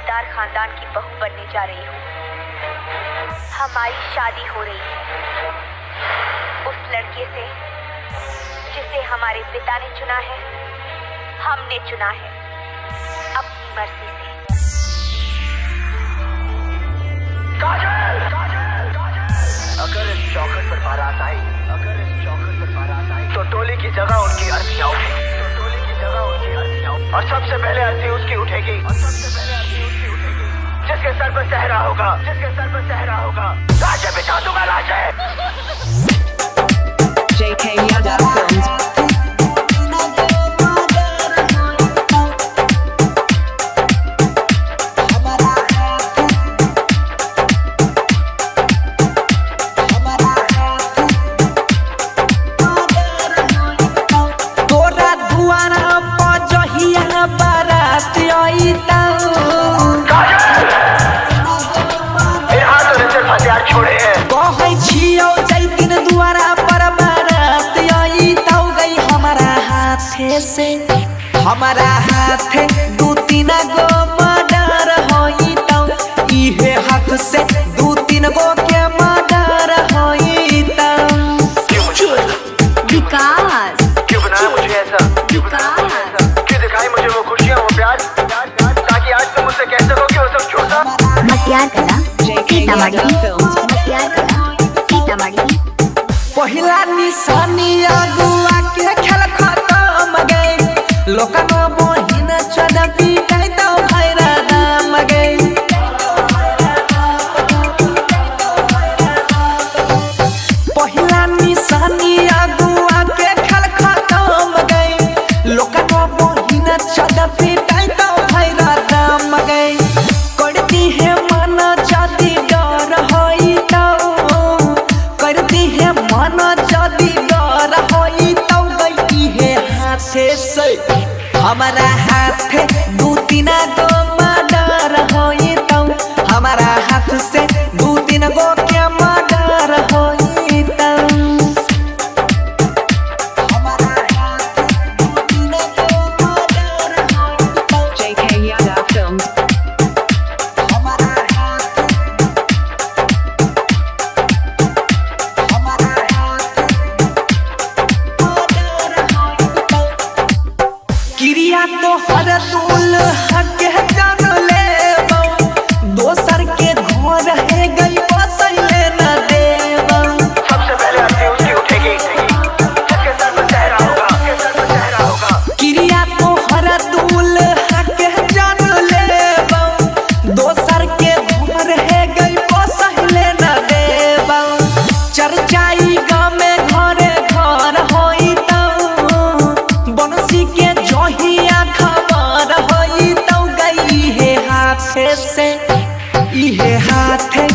जमींदार खानदान की बहू बनने जा रही हूँ। हमारी शादी हो रही है उस लड़के से जिसे हमारे पिता ने चुना है, हमने चुना है अपनी मर्जी से। काजल, काजल, काजल। अगर इस चौखट पर बारात आई, तो टोली की जगह उनकी अर्थियां उठेगी, और सबसे पहले अर्थी उसकी उठेगी, जिसके सर पर सहरा होगा, राजे बिछा दूंगा राजे। JK Yadav Films। हमारा हाथ दू तीन गो मर्डर होई तो इहे हाथ से दू तीन गो के मर्डर होई तो। विकास क्यों बनाया मुझे ऐसा? क्यों दिखाई मुझे वो खुशियाँ, वो प्यार, ताकि आज तुम मुझसे कह सको कि वो सब झूठा? मतियार कला सीतामढ़ी। पहिला निशानी अगुआ के खेल खत्म गए, लोकन बहिन चढ़ती गई तो भैरा नाम गई। पहिला निशानी अगुआ के खेल खत्म गए, लोकन बहिन चढ़ती गई तो भैरा नाम गई। करती है मन जाति डर होई तो, करती है मन जाति डर होई तो गई है हाथे से। हमारा हाथ दू तीन गो मर्डर होई तो, हमारा हाथ से दू तीन गो के मर्डर होई तो। हमारा हाथ दू तीन गो मर्डर होई तो। JK Yadav Films। हमारा हाथ मर्डर होई तो। क्रिया तो हर दूल हक जान लेबो, दोसर के घर है गई बसैले न देबो। सबसे पहले अर्थी उसकी उठेगी, जिसके सर पर सहरा होगा। क्रिया तो हर दूल हक जान लेबो, दोसर के घर है गई बसैले न देबो। चर्चाई गाँव में घरे घर होई तो, बनसी के जहिया खबर होई तो गई है हाथे से, इहे हाथे